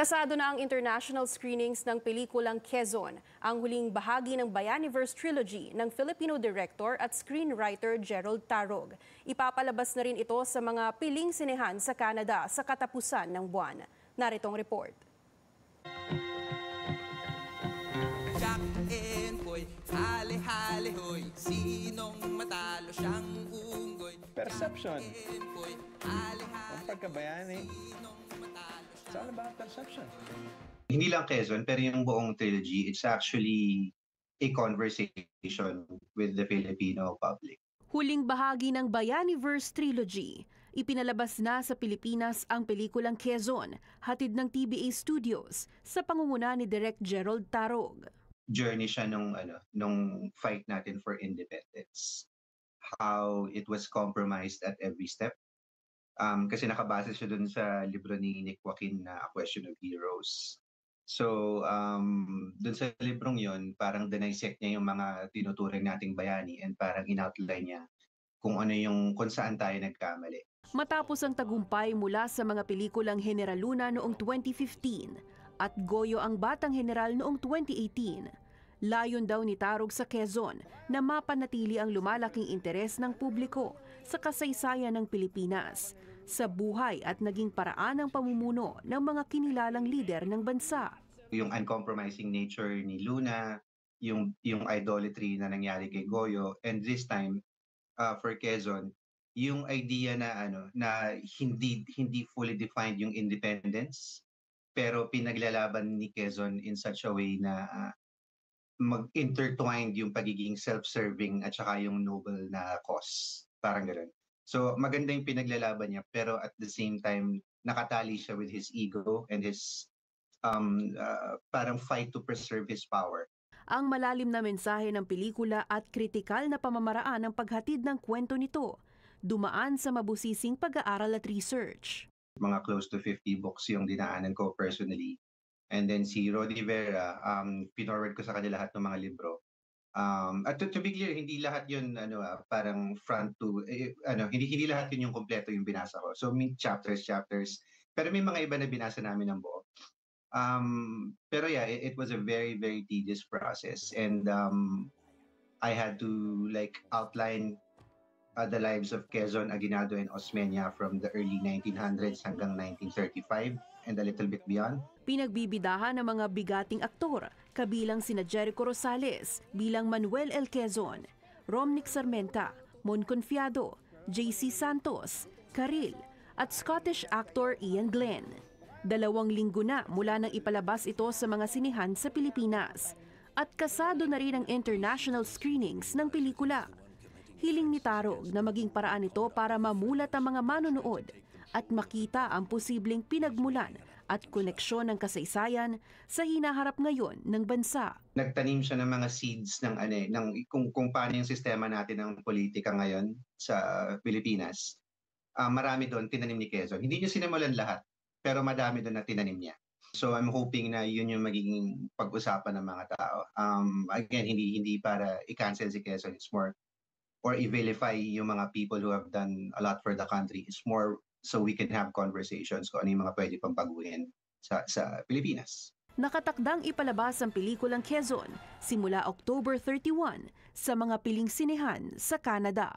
Kasado na ang international screenings ng pelikulang Quezon, ang huling bahagi ng Bayaniverse Trilogy ng Filipino director at screenwriter Gerald Tarog. Ipapalabas na rin ito sa mga piling sinehan sa Canada sa katapusan ng buwan. Naritong report. Perception. Ang pagkabayani. It's all about perception. Hindi lang Quezon, pero yung buong trilogy, it's actually a conversation with the Filipino public. Huling bahagi ng Bayaniverse Trilogy. Ipinalabas na sa Pilipinas ang pelikulang Quezon, hatid ng TBA Studios, sa pangunguna ni Direk Gerald Tarog. Journey siya nung fight natin for independence. How it was compromised at every step. Kasi nakabase siya dun sa libro ni Nick Joaquin na A Question of Heroes. So, dun sa librong yon, parang dinisect niya yung mga tinuturing nating bayani and parang in-outline niya kung saan tayo nagkamali. Matapos ang tagumpay mula sa mga pelikulang General Luna noong 2015 at Goyo ang Batang General noong 2018, layon daw ni Tarog sa Quezon na mapanatili ang lumalaking interes ng publiko sa kasaysayan ng Pilipinas, sa buhay at naging paraan ng pamumuno ng mga kinilalang lider ng bansa. Yung uncompromising nature ni Luna, yung idolatry na nangyari kay Goyo, and this time for Quezon, yung idea na hindi fully defined yung independence, pero pinaglalaban ni Quezon in such a way na mag-intertwined yung pagiging self-serving at saka yung noble na cause. Parang gano'n. So maganda yung pinaglalaban niya, pero at the same time, nakatali siya with his ego and his parang fight to preserve his power. Ang malalim na mensahe ng pelikula at kritikal na pamamaraan ng paghatid ng kwento nito, dumaan sa mabusising pag-aaral at research. Mga close to 50 books yung dinaanan ko personally. And then si Rodi Vera, pinorward ko sa kanila lahat ng mga libro. At to be clear, hindi lahat yun parang front to, hindi lahat yun yung kompleto yung binasa ko. So may chapters. Pero may mga iba na binasa namin ng buo. Pero yeah, it was a very, very tedious process. And I had to outline the lives of Quezon, Aguinaldo, and Osmeña from the early 1900s hanggang 1935 and a little bit beyond. Pinagbibidahan ng mga bigating aktor, kabilang sina Jericho Rosales bilang Manuel L. Quezon, Romnick Sarmenta, Mon Confiado, JC Santos, Karil, at Scottish actor Ian Glenn. 2 linggo na mula nang ipalabas ito sa mga sinihan sa Pilipinas at kasado na rin ang international screenings ng pelikula. Hiling ni Tarog na maging paraan ito para mamulat ang mga manonood at makita ang posibleng pinagmulan at koneksyon ng kasaysayan sa hinaharap ngayon ng bansa. Nagtanim siya ng mga seeds ng kung paano yung sistema natin ng politika ngayon sa Pilipinas. Marami doon tinanim ni Quezon. Hindi niya sinimulan lahat, pero madami doon na tinanim niya. So I'm hoping na yun yung magiging pag-usapan ng mga tao. Again, hindi para i-cancel si Quezon. It's more or i-vilify yung mga people who have done a lot for the country. It's more so we can have conversations kung ano yung mga pwede pang baguhin sa Pilipinas. Nakatakdang ipalabas ang pelikulang Quezon simula October 31 sa mga piling sinehan sa Canada.